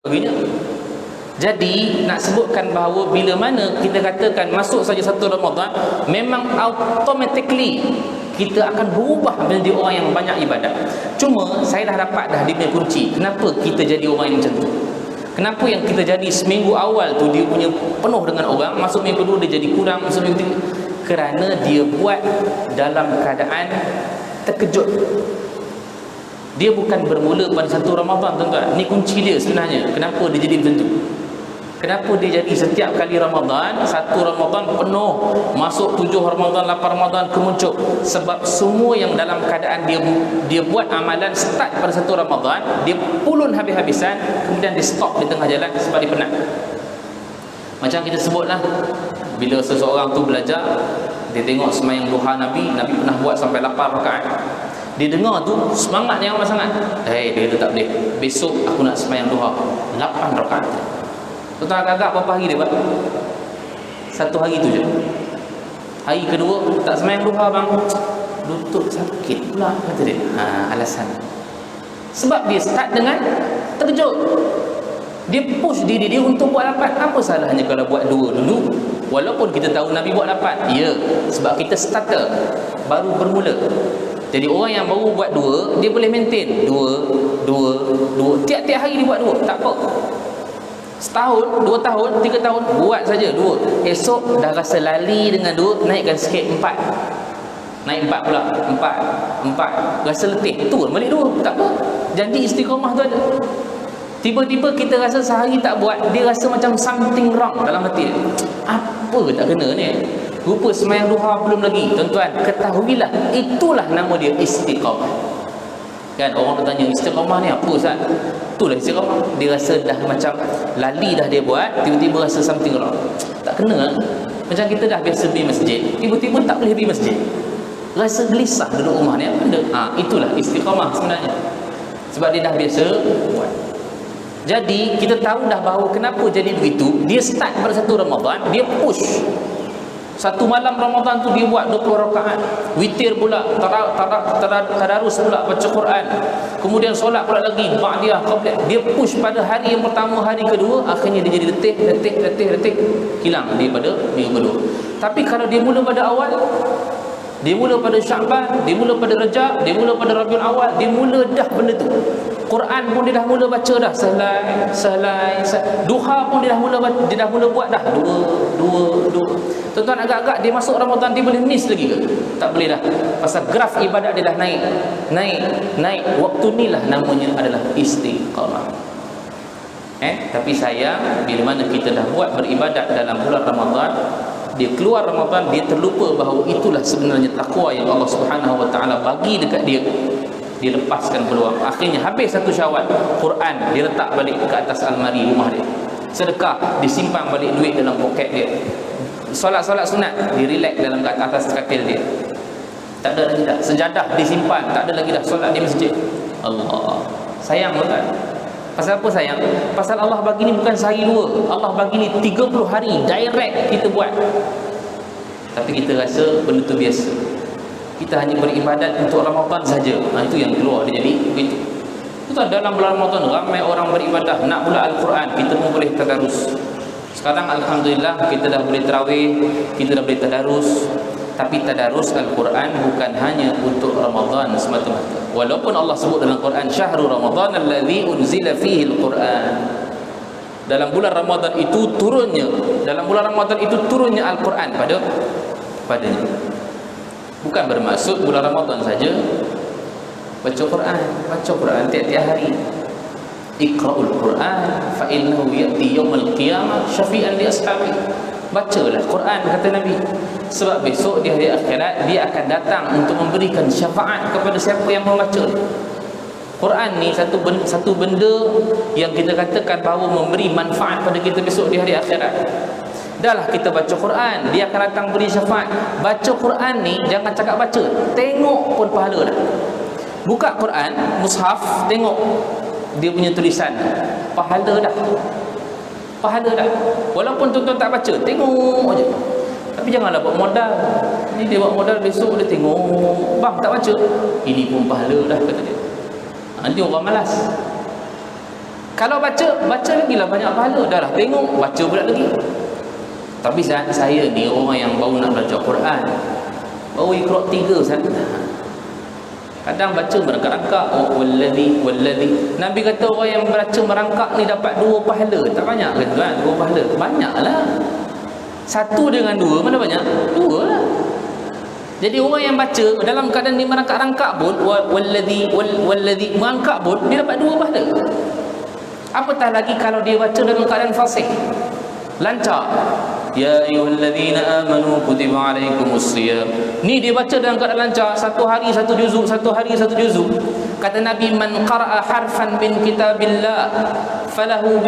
sebagainya. Jadi nak sebutkan bahawa bila mana kita katakan masuk saja satu Ramadan, memang automatically kita akan berubah menjadi orang yang banyak ibadat. Cuma saya dah dapat dah dia punya kunci. Kenapa kita jadi orang yang macam tu? Kenapa yang kita jadi seminggu awal tu dia punya penuh dengan orang, masuk minggu kedua dia jadi kurang, masuk minggu ketiga? Kerana dia buat dalam keadaan terkejut. Dia bukan bermula pada satu Ramadan, tuan-tuan. Ni kunci dia sebenarnya. Kenapa dia jadi macam tu? Kenapa dia jadi setiap kali Ramadan, satu Ramadan penuh, masuk 7 Ramadan, 8 Ramadan kemuncuk? Sebab semua yang dalam keadaan dia buat amalan start pada satu Ramadan, dia pulun habis-habisan, kemudian dia stop di tengah jalan sebab dia penat. Macam kita sebutlah, bila seseorang tu belajar, dia tengok sembahyang duha Nabi pernah buat sampai 8 rakaat. Dia dengar tu semangat yang amat sangat. Dia kata tak boleh, besok aku nak sembahyang duha 8 rakaat. Tuan-tuan, agak-agak berapa hari dia buat? Satu hari tu je. Hari kedua tak sembahyang duha bang, lutut sakit pula kata dia. Alasan. Sebab dia start dengan terkejut. Dia push diri dia untuk buat 8. Apa salahnya kalau buat 2 dulu? Walaupun kita tahu Nabi buat 8. Ya, sebab kita starter, baru bermula. Jadi orang yang baru buat 2, dia boleh maintain 2. Tiap-tiap hari dia buat 2, tak apa. Setahun, 2 tahun, 3 tahun, buat saja 2. Esok dah rasa lali dengan 2, naikkan sikit 4. Naik 4 pula, 4. Rasa letih, turun balik 2, tak apa. Janji istiqamah tu ada. Tiba-tiba kita rasa sehari tak buat, dia rasa macam something wrong dalam hati dia. Apa tak kena ni? Rupa sembahyang duha belum lagi. Tuan-tuan, ketahuilah, itulah nama dia istiqamah. Kan orang tanya istiqamah ni apa Ustaz? Itulah istiqamah. Dia rasa dah macam lali dah dia buat, tiba-tiba rasa something wrong. Tak kena. Macam kita dah biasa pergi masjid, tiba-tiba tak boleh pergi masjid. Rasa gelisah duduk rumah ni, apa benda? Itulah istiqamah sebenarnya. Sebab dia dah biasa buat. Jadi kita tahu dah bahawa kenapa jadi begitu. Dia start pada satu Ramadan, dia push. Satu malam Ramadan tu dia buat 20 rakaat. Witir pula, tadarus pula baca Quran. Kemudian solat pula lagi, ba'diyah, qabliyah. Dia push pada hari yang pertama, hari kedua, akhirnya dia jadi letih, hilang daripada minggu kedua. Tapi kalau dia mula pada awal, dia mula pada Sya'ban, dia mula pada Rajab, dia mula pada Rabiul Awal, dia mula dah benda tu. Quran pun dia dah mula baca dah, selai. Duha pun dia dah mula buat dah, dua. Tuan-tuan, agak-agak dia masuk Ramadan, dia boleh miss lagi ke? Tak boleh dah. Pasal graf ibadat dia dah naik. Waktu ni lah namanya adalah istiqamah. Tapi sayang, bila mana kita dah buat beribadat dalam bulan Ramadan, dia keluar Ramadan, dia terlupa bahawa itulah sebenarnya takwa yang Allah Subhanahu Wa Taala bagi dekat dia. Dia lepaskan peluang. Akhirnya habis satu Syawal, Quran dia letak balik ke atas almari rumah dia. Sedekah disimpan balik duit dalam poket dia. Solat-solat sunat dia relax dalam kat atas katil dia. Tak ada lagi dah. Sejadah disimpan, tak ada lagi dah solat di masjid. Allah. Sayang kan? Pasal apa sayang? Pasal Allah bagi ni bukan sehari dua. Allah bagi ni 30 hari direct kita buat. Tapi kita rasa benda tu biasa. Kita hanya beribadat untuk Ramadan saja. Itu yang keluar dia jadi begitu. Itu dalam bulan Ramadan ramai orang beribadah, nak pula Al-Quran, kita pun boleh tadarus. Sekarang alhamdulillah kita dah boleh tarawih, kita dah boleh tadarus. Tapi tadarus Al-Quran bukan hanya untuk Ramadan semata-mata. Walaupun Allah sebut dalam Quran syahrul Ramadan allazi unzila fihi Al-Quran. Dalam bulan Ramadan itu turunnya Al-Quran padanya. Bukan bermaksud bulan Ramadan saja baca Quran tiap-tiap hari. Iqra'ul Quran fa innahu ya'ti yaumil qiyamah syafi'an li ashabi. Bacalah Quran kata Nabi, sebab besok di hari akhirat dia akan datang untuk memberikan syafaat kepada siapa yang membaca. Quran ni satu benda yang kita katakan bahawa memberi manfaat pada kita besok di hari akhirat. Dahlah kita baca Quran, dia akan datang beri syafaat. Baca Quran ni jangan cakap baca, tengok pun pahala dah. Buka Quran, mushaf, tengok dia punya tulisan, pahala dah. Walaupun tuan-tuan tak baca, tengok aja. Tapi janganlah buat modal. Ni dia buat modal, besok dia tengok, bang tak baca, ini pun pahala dah kata dia. Nanti orang malas. Kalau baca lagi lah banyak pahala. Dah lah tengok, baca pula lagi. Tapi saya ni orang yang baru nak belajar Quran, baru ikhraq 3 saja. Kadang baca merangkak-rangkak, wallazi. Nabi kata orang yang baca merangkak ni dapat 2 pahala. Tak banyak ke tuan? 2 pahala. Banyaklah. 1 dengan 2 mana banyak? 2 lah. Jadi orang yang baca dalam keadaan dia merangkak-rangkak pun, wallazi merangkak pun dia dapat 2 pahala. Apatah lagi kalau dia baca dalam keadaan fasih, lancar. Ya ayyuhallazina amanu kutiba alaikumus shiyam. Ni dia baca dalam keadaan lancar, 1 hari 1 juzuk, 1 hari 1 juzuk. Kata Nabi, man qara'a harfan min kitabillah falahu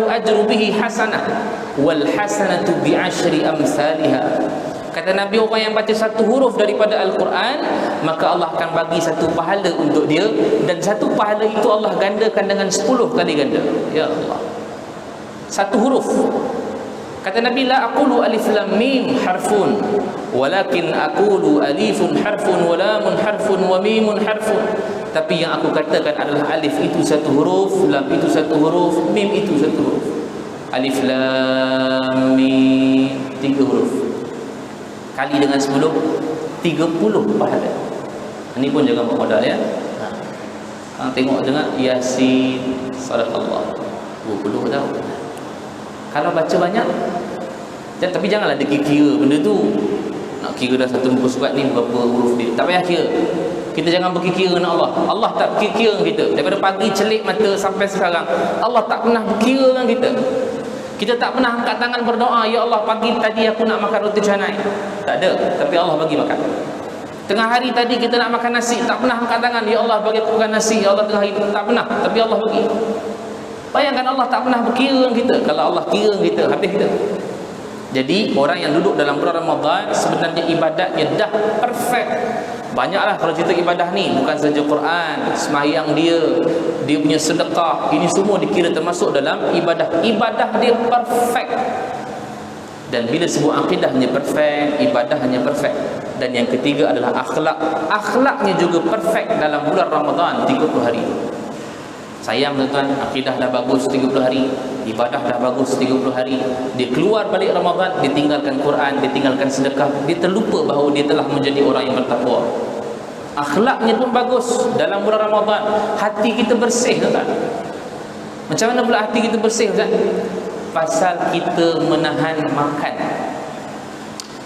ajru bihi hasanah wal hasanatu bi 10 amsalha. Kata Nabi, orang yang baca 1 huruf daripada Al-Quran, maka Allah akan bagi 1 pahala untuk dia, dan 1 pahala itu Allah gandakan dengan 10 kali ganda. Ya Allah, 1 huruf. Kata Nabi, la aqulu alif lam mim harfun walakin aqulu alifun harfun wa lamun harfun wa mimun harfun. Tapi yang aku katakan adalah alif itu 1 huruf, lam itu 1 huruf, mim itu 1 huruf. Alif lam mim 3 huruf kali dengan 10, 30 pahala. Ini pun jangan buat modal ya. Tengok dengar Yasin, sadaqallah, 20 tahun. Kalau baca banyak, tapi janganlah dikira benda tu. Nak kira dah 1 muka surat ni berapa huruf dia, tak payah kira. Kita jangan berkira dengan Allah. Allah tak kira dengan kita. Daripada pagi celik mata sampai sekarang, Allah tak pernah berkira dengan kita. Kita tak pernah angkat tangan berdoa, ya Allah pagi tadi aku nak makan roti canai. Tak ada, tapi Allah bagi makan. Tengah hari tadi kita nak makan nasi, tak pernah angkat tangan, ya Allah bagi aku makan nasi. Ya Allah tengah hari, tak pernah, tapi Allah bagi. Bayangkan Allah tak pernah berkira dengan kita. Kalau Allah kira dengan kita, habis kita. Jadi orang yang duduk dalam bulan Ramadan sebenarnya ibadatnya dah perfect. Banyaklah kalau cerita ibadah ni, bukan saja Quran, sembahyang dia punya sedekah, ini semua dikira termasuk dalam ibadah. Ibadah dia perfect. Dan bila sebut akidahnya perfect, ibadahnya perfect. Dan yang ketiga adalah akhlak. Akhlaknya juga perfect dalam bulan Ramadan 30 hari. Sayang tuan-tuan, akidah dah bagus 30 hari, ibadah dah bagus 30 hari. Dia keluar balik Ramadan, dia tinggalkan Quran, dia tinggalkan sedekah, dia terlupa bahawa dia telah menjadi orang yang bertakwa. Akhlaknya pun bagus dalam bulan Ramadan. Hati kita bersih tuan-tuan. Macam mana pula hati kita bersih tuan? Pasal kita menahan makan.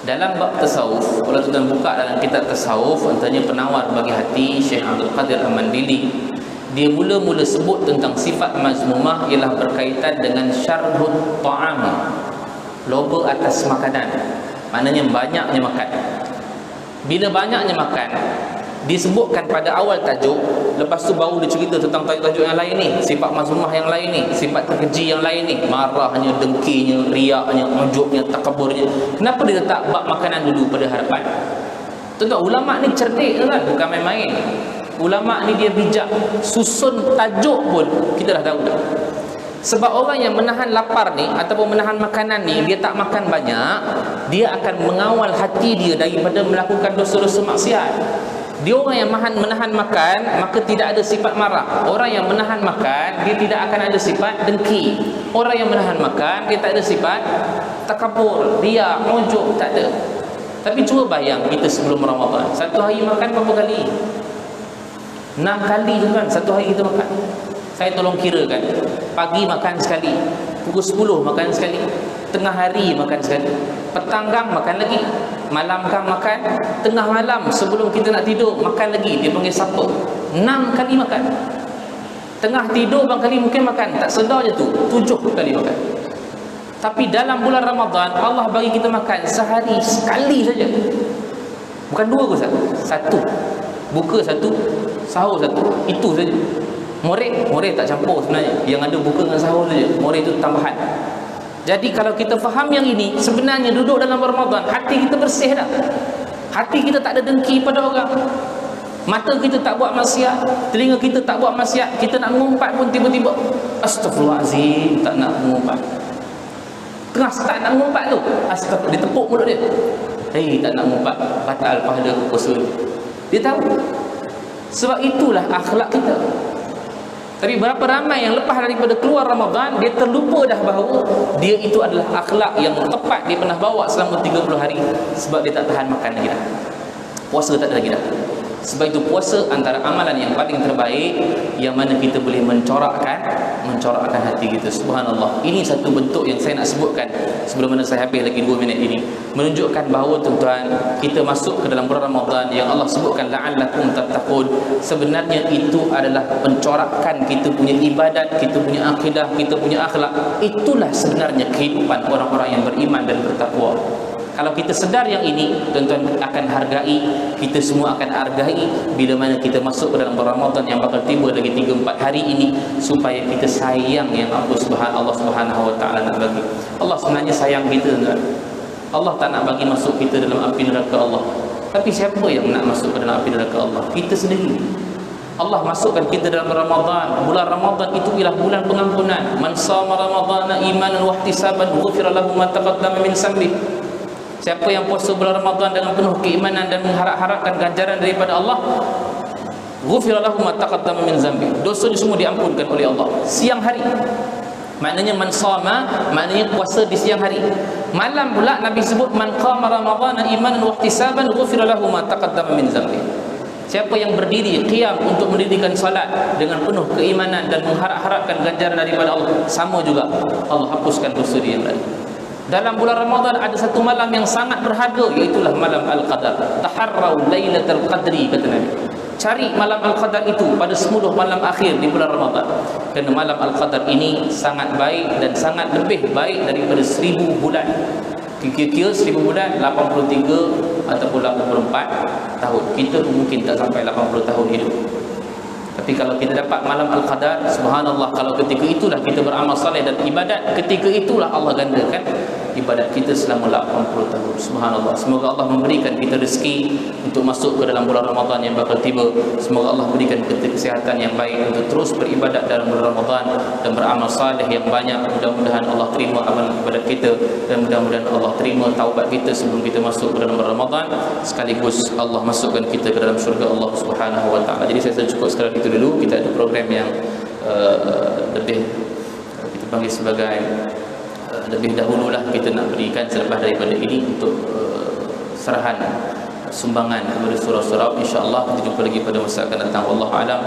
Dalam bab tasawuf, kalau tuan buka dalam kitab tasawuf, antaranya Penawar Bagi Hati Syekh Abdul Qadir Al-Mandili, dia mula-mula sebut tentang sifat mazmumah ialah berkaitan dengan syarhut ta'am, loba atas makanan. Maknanya banyaknya makan. Bila banyaknya makan, disebutkan pada awal tajuk, lepas tu baru dia cerita tentang tajuk-tajuk yang lain ni, sifat mazmumah yang lain ni, sifat terkeji yang lain ni, marahnya, dengkinya, riaknya, ujubnya, takaburnya. Kenapa dia letak bab makanan dulu pada hadapan? Tuan-tuan, ulama ni cerdik kan, bukan main-main. Ulama ni dia bijak, susun tajuk pun kita dah tahu. Sebab orang yang menahan lapar ni ataupun menahan makanan ni, dia tak makan banyak, dia akan mengawal hati dia daripada melakukan dosa-dosa maksiat. Dia orang yang menahan makan, maka tidak ada sifat marah. Orang yang menahan makan, dia tidak akan ada sifat dengki. Orang yang menahan makan, dia tak ada sifat takabur, riak, ujub, tak ada. Tapi cuba bayang kita sebelum Ramadan, satu hari makan berapa kali? 6 kali tu kan, satu hari kita makan. Saya tolong kira kan, pagi makan sekali, pukul 10 makan sekali, tengah hari makan sekali, petang gang makan lagi, malam gang makan, tengah malam sebelum kita nak tidur makan lagi. Dia panggil supper. 6 kali makan. Tengah tidur barangkali mungkin makan, tak sedar je tu 7 kali makan. Tapi dalam bulan Ramadan, Allah bagi kita makan sehari sekali saja. Bukan 2 ke Ustaz? 1. Buka 1, sahur 1. Itu saja. Moreh tak campur sebenarnya. Yang ada buka dengan sahur saja. Moreh itu tambahan. Jadi kalau kita faham yang ini, sebenarnya duduk dalam Ramadan, hati kita bersih dah. Hati kita tak ada dengki pada orang. Mata kita tak buat maksiat, telinga kita tak buat maksiat. Kita nak mengumpat pun tiba-tiba astagfirullahalazim, tak nak mengumpat. Tengah start nak mengumpat tu, astagfirullah, dia tepuk mulut dia. Hei, tak nak mengumpat, batal pahala puasa. Dia tahu. Sebab itulah akhlak kita. Tapi berapa ramai yang lepas daripada keluar Ramadan, dia terlupa dah bahawa dia itu adalah akhlak yang tepat dia pernah bawa selama 30 hari. Sebab dia tak tahan makan lagi dah, puasa tak ada lagi dah. Sebab itu puasa antara amalan yang paling terbaik, yang mana kita boleh mencorakkan hati kita. Subhanallah. Ini satu bentuk yang saya nak sebutkan sebelum mana saya habis lagi 2 minit ini, menunjukkan bahawa tuan-tuan, kita masuk ke dalam bulan Ramadan yang Allah sebutkan la'allakum tattaqun. Sebenarnya itu adalah pencorakan kita punya ibadat, kita punya akidah, kita punya akhlak. Itulah sebenarnya kehidupan orang-orang yang beriman dan bertakwa. Kalau kita sedar yang ini, tuan-tuan akan hargai, kita semua akan hargai bila mana kita masuk ke dalam bulan Ramadan yang bakal tiba lagi 3-4 hari ini, supaya kita sayang yang Allah Subhanahu wa taala nak bagi. Allah sebenarnya sayang kita, enggak? Allah tak nak bagi masuk kita dalam api neraka Allah. Tapi siapa yang nak masuk ke dalam api neraka Allah? Kita sendiri. Allah masukkan kita dalam Ramadan. Bulan Ramadan itu ialah bulan pengampunan. Man shama ramadhana imanan wa ihtisaban ghufira lahu ma taqaddama min dhanbihi. Siapa yang puasa bulan Ramadan dengan penuh keimanan dan mengharap-harapkan ganjaran daripada Allah, ghufira lahu ma taqaddama min dhanbi. Dosanya semua diampunkan oleh Allah. Siang hari. Maknanya man shama, maknanya puasa di siang hari. Malam pula Nabi sebut man qama ramadhana imanan wa ihtisaban ghufira lahu ma taqaddama min dhanbi. Siapa yang berdiri qiyam untuk mendirikan salat dengan penuh keimanan dan mengharap-harapkan ganjaran daripada Allah, sama juga Allah hapuskan dosa dia yang lain. Dalam bulan Ramadan ada satu malam yang sangat berharga, iaitulah malam Al-Qadar. Taharrau lailatul qadri, kata Nabi. Cari malam Al-Qadar itu pada 10 malam akhir di bulan Ramadan. Kerana malam Al-Qadar ini sangat baik dan sangat lebih baik daripada 1000 bulan. Kira-kira 1000 bulan 83 ataupun 84 tahun. Kita pun mungkin tak sampai 80 tahun hidup. Tapi kalau kita dapat malam Al-Qadar, subhanallah, kalau ketika itulah kita beramal saleh dan ibadat, ketika itulah Allah gandakan ibadat kita selama 80 tahun. Subhanallah. Semoga Allah memberikan kita rezeki untuk masuk ke dalam bulan Ramadan yang bakal tiba. Semoga Allah berikan kita kesihatan yang baik untuk terus beribadat dalam bulan Ramadan dan beramal saleh yang banyak. Mudah-mudahan Allah terima amal ibadat kita, dan mudah-mudahan Allah terima taubat kita sebelum kita masuk ke dalam bulan Ramadan, sekaligus Allah masukkan kita ke dalam syurga Allah Subhanahu wa taala. Jadi saya cukup sekadar itu dulu. Kita ada program yang lebih kita panggil sebagai lebih dahululah kita nak berikan selepas daripada ini untuk serahan sumbangan kepada surau-surau. InsyaAllah kita jumpa lagi pada masa akan datang. Wallahu a'lam.